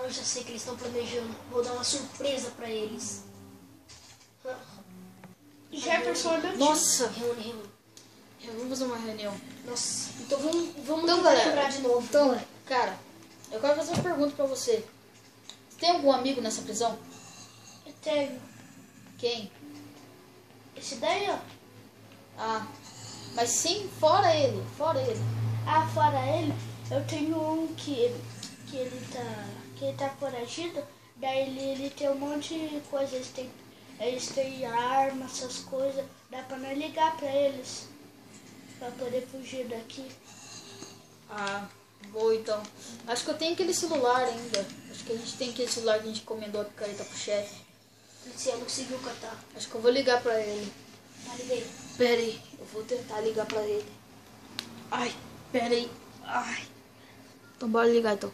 eu já sei que eles estão planejando. Vou dar uma surpresa pra eles. Jefferson é meu tio. Nossa, Reúne. vamos fazer uma reunião. Nossa, então vamos Então, tentar galera, lembrar de novo. Então, cara, eu quero fazer uma pergunta pra você. Você tem algum amigo nessa prisão? Eu tenho. Quem? Esse daí, ó. Ah, mas sim, fora ele. Ah, fora ele, eu tenho um que ele tá foragido. Daí ele tem um monte de coisa. Eles têm arma, essas coisas. Dá pra nós ligar pra eles. Pra poder fugir daqui. Ah, boa então. Acho que eu tenho aquele celular ainda. Acho que a gente tem aquele celular que a gente encomendou a picareta pro chefe. Luciano conseguiu catar. Acho que eu vou ligar pra ele. Tá, liguei. Pera aí, eu vou tentar ligar pra ele. Ai, pera aí. Ai. Então bora ligar então.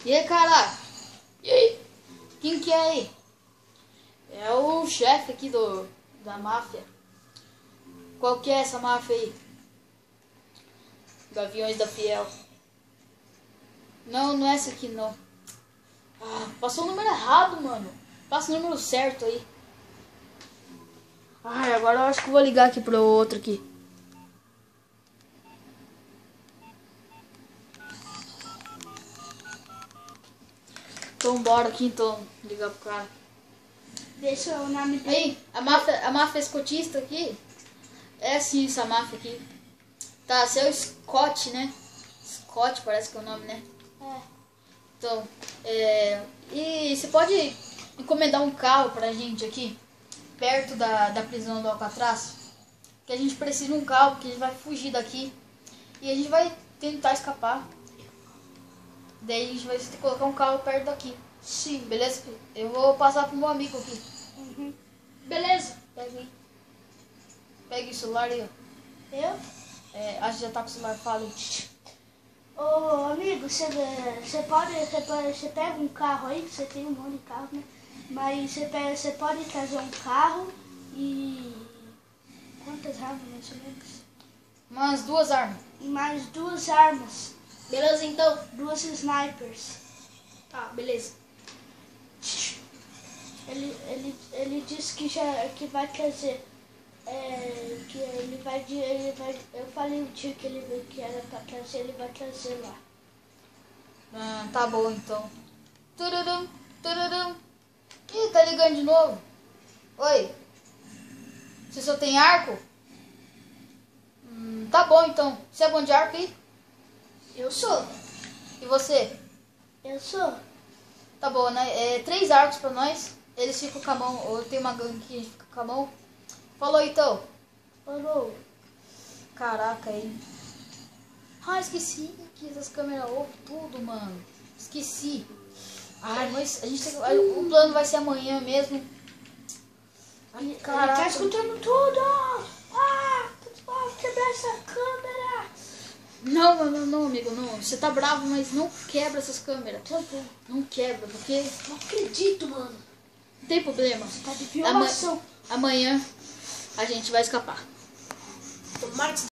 E aí, caralho? E aí? Quem que é aí? É o chefe aqui da máfia. Qual que é essa máfia aí? Gaviões da Fiel. Não, não é essa aqui não. Ah, passou o número errado, mano. Passa o número certo aí. Ai, agora eu acho que eu vou ligar aqui pro outro aqui. Então bora aqui então, ligar pro cara. Vê se é o nome dele. Aí, a máfia escotista aqui. É assim essa máfia aqui. Tá, você é o Scott, né? Scott parece que é o nome, né? É. Então, e você pode encomendar um carro pra gente aqui, perto da prisão do Alcatraz? Que a gente precisa de um carro, porque a gente vai fugir daqui. E a gente vai tentar escapar. Daí a gente vai ter que colocar um carro perto daqui. Sim. Beleza? Eu vou passar pro meu amigo aqui. Uhum. Beleza. Pega aí. Pega o celular aí, ó. Eu? Acho que já tá com o celular, fala aí. Ô, amigo, você pega um carro aí, que você tem um monte de carro, né? Mas você pode trazer um carro e... Quantas armas, mais ou menos? Umas 2 armas. E mais 2 armas. Beleza, então. 2 snipers. Tá, beleza. Ele disse que vai trazer... que ele vai... Eu falei o dia que era pra trazer, ele vai trazer lá. Ah, tá bom então. Tururum, tururum. Ih, tá ligando de novo. Oi. Você só tem arco? Tá bom então. Você é bom de arco aí? Eu sou. E você? Eu sou. Tá bom, né? 3 arcos pra nós. Eles ficam com a mão. Eu tenho uma gangue que a gente fica com a mão. Falou então. Falou. Caraca aí. Ah, esqueci que essas câmeras ouvem tudo, mano. Esqueci. Ai, mas a gente tem que... O plano vai ser amanhã mesmo. Ai, Ele tá caraca. escutando tudo. Ah, quebrar essa câmera. Não, amigo, não. Você tá bravo, mas não quebra essas câmeras. Tá bom. Não quebra, porque Não acredito, mano. não tem problema. Tá de violação. Amanhã a gente vai escapar. Tomara que